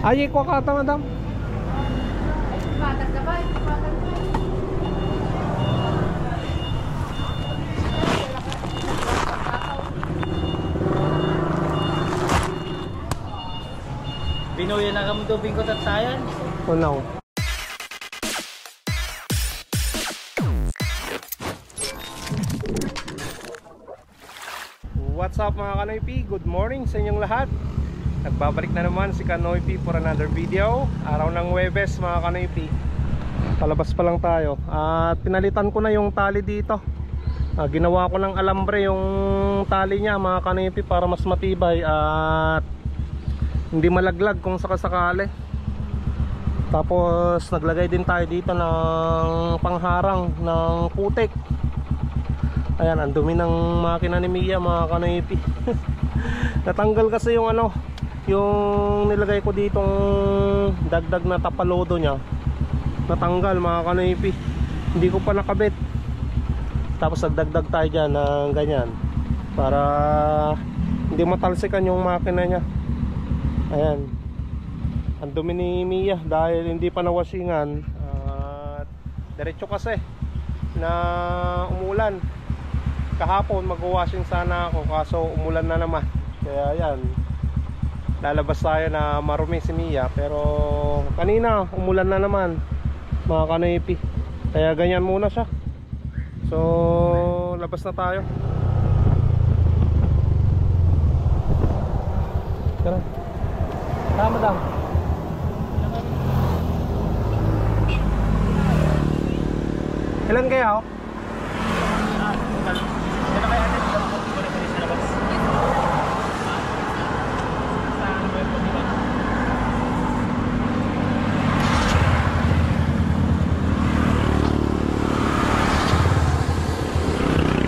Ay, ko kata madam. Patas ka ba? Binuya na kami tubing ko at sayan. Oh no. What's up mga Kanoypi? Good morning sa inyong lahat. Nagbabalik na naman si Kanoypi for another video. Araw ng Huwebes mga Kanoypi. Palabas pa lang tayo. At pinalitan ko na yung tali dito. Ginawa ko ng alambre yung tali niya mga Kanoypi para mas matibay at hindi malaglag kung sakasakali. Tapos naglagay din tayo dito ng pangharang ng putik. Ayan, ang dumi ng makina ni Mia mga Kanoypi. Natanggal kasi yung ano, yung nilagay ko ditong dagdag na tapalodo niya. Natanggal mga Kanoypi. Hindi ko pa nakabit. Tapos nagdagdag tayo dyan ng ganyan para hindi matalsikan yung makina niya. Ayan, ang dumi ni Mia dahil hindi pa nawasingan. Diretso kasi na umulan. Kahapon mag-washing sana ako kaso umulan na naman. Kaya yan, lalabas tayo na marumi si Mia. Pero kanina umulan na naman mga Kanoypi. Kaya ganyan muna siya. So labas na tayo. Tara. Tama daw. Ilan kaya?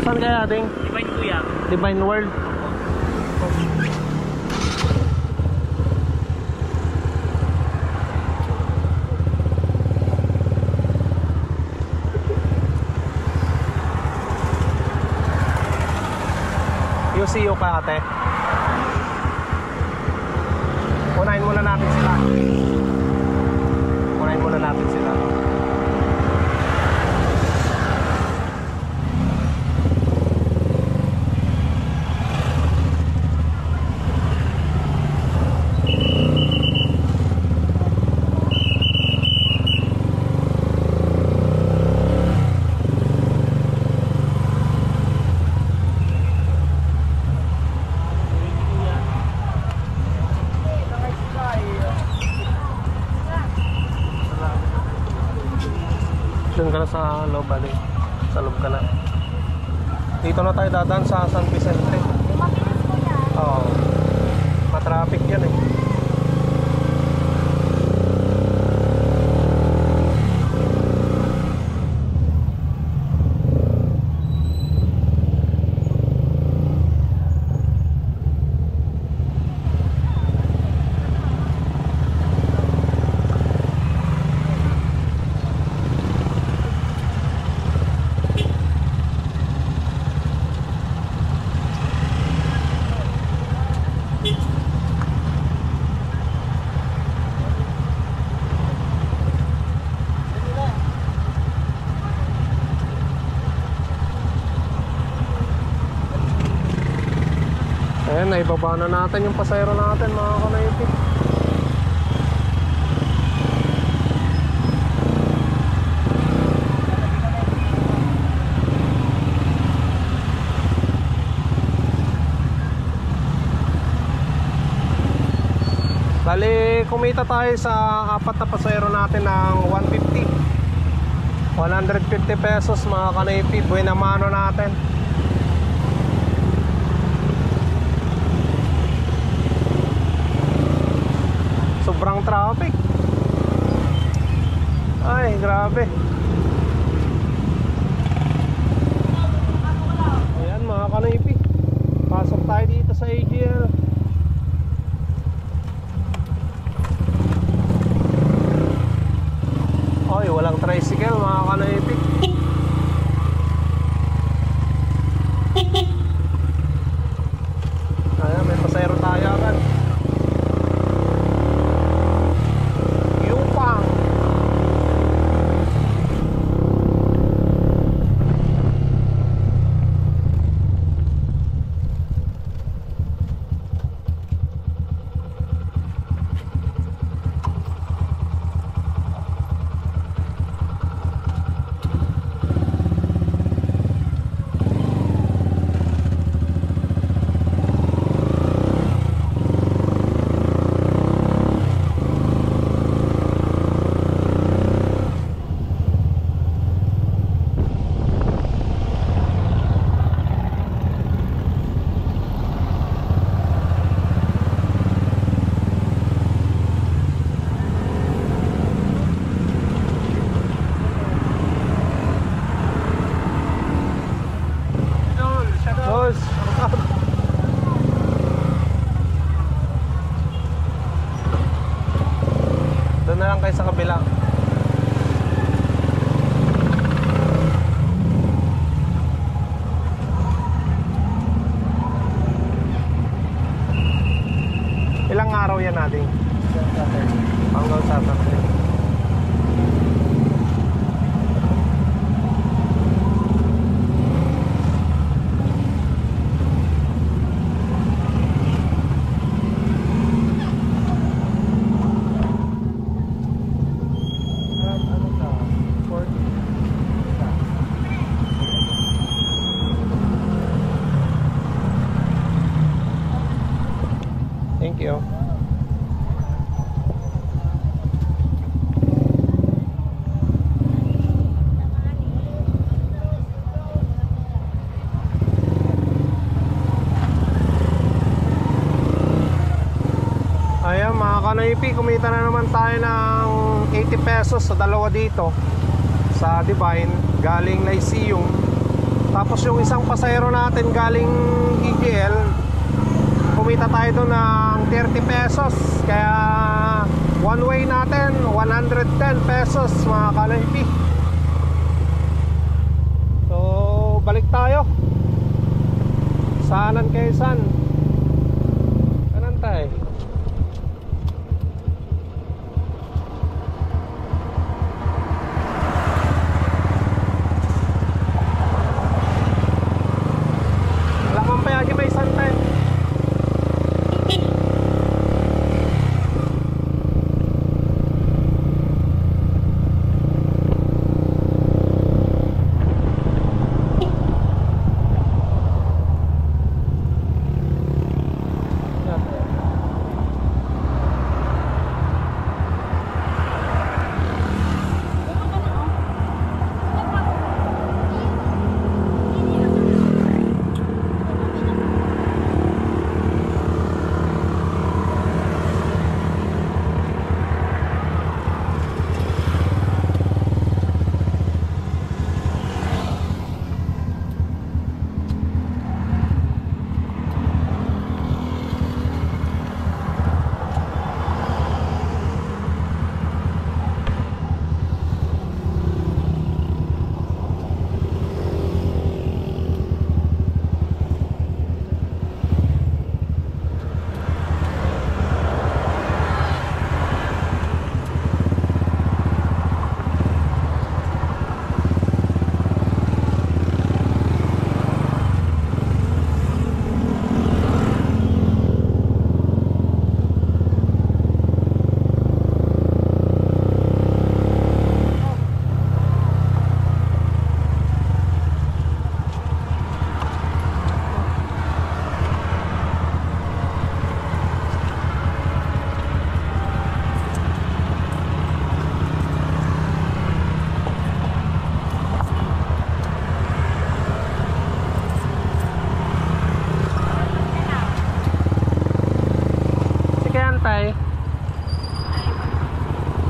Saan kaya ating? Divine Kuya. Divine World. UCU ka ate. Unahin muna natin sila. Unahin muna natin sila. Doon ka na sa loob, bali. Sa loob ka na. Dito na tayo dadaan sa San Vicente. Oo. Matraffic yan eh. Ayan, naibaba na natin yung pasayro natin mga Kanoypi. Bali, kumita tayo sa apat na pasayro natin ng 150 pesos mga Kanoypi. Buena mano natin. Sobrang traffic. Ay, grabe. Ayan mga Kanoypi. Pasok tayo dito sa AGL. Ay, walang tricycle mga Kanoypi. Ayan, may pasayro tayo agad. araw yan natin? Hanggang Saturday. Thank you. Ayan mga kanoypi, kumita na naman tayo ng 80 pesos sa dalawa dito sa Divine, galing Lyceum. Tapos yung isang pasahero natin galing EGL, kumita tayo doon ng 30 pesos. Kaya one way natin 110 pesos mga kanoypi. So balik tayo Saanan Quezon. Kanan tayo. May santay.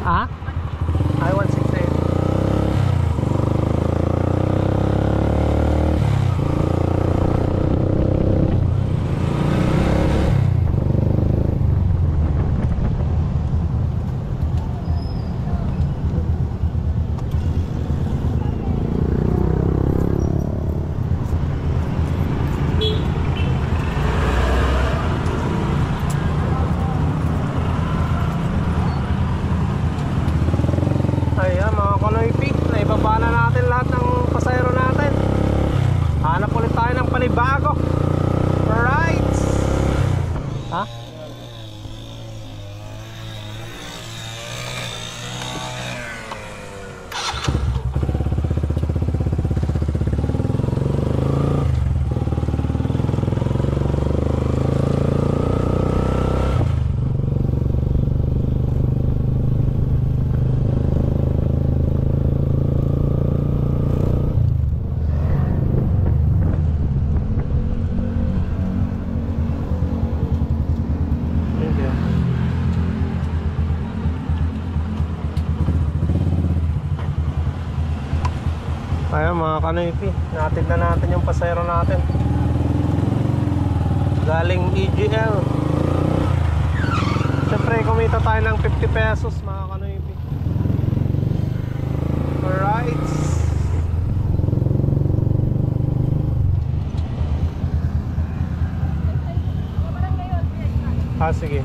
Ha? I-168. Ayan mga kanoypi, naibaba na natin lahat ng pasahero natin. Hanap ulit tayo ng panibago. Alright. Ha? Ayan mga kanoypi, natin na natin yung pasahero natin galing EGL. Siyempre kumita tayo ng 50 pesos mga kanoypi. Alright. Sige.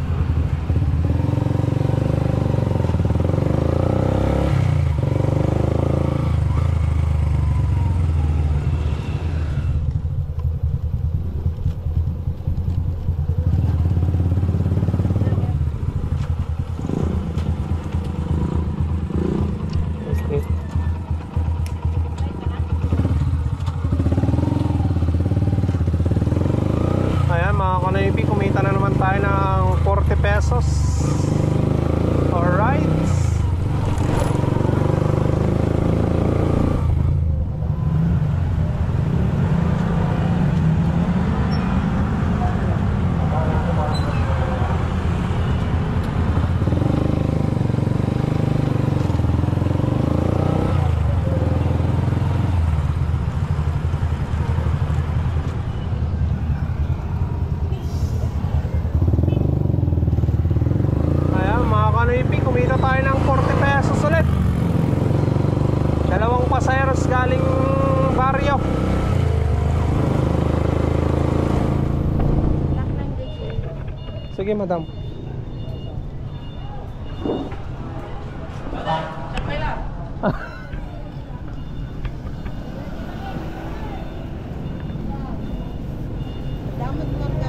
kanoypi, kumita na naman tayo ng 40 pesos. Alright. Kumita tayo ng 40 pesos ulit. Dalawang pasayeros galing baryo. Sige madam.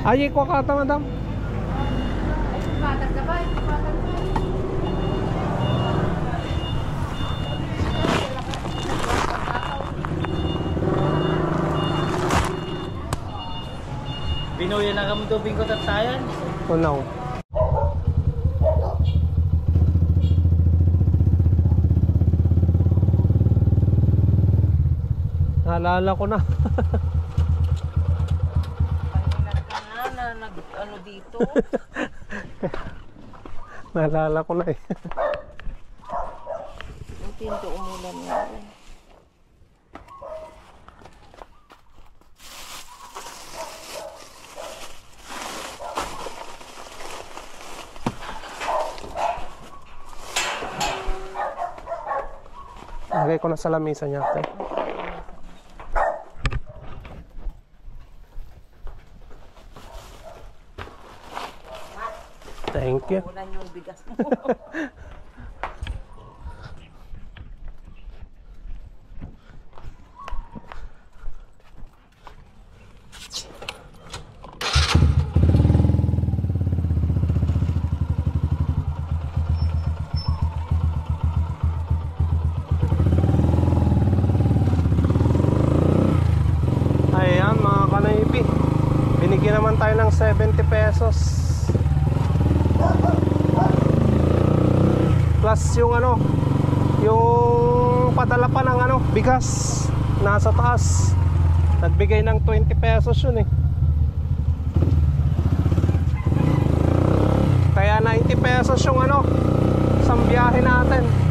Ay, ko kata madam. Binuya na kami tubig ko at sayan. Unaw. Naalala ko na. Ano dito? Naalala ko na eh. Yung tinto umulan nga rin. Lagay ko na sa lamesa niya. Okay? Thank you. Ulan yung bigas mo. Ayan mga kanaypi, binigyan naman tayo ng 70 pesos plus yung ano, yung padala pa ng ano, bigas nasa taas. Nagbigay ng 20 pesos yun eh. Kaya 90 pesos yung ano, isang biyahe natin.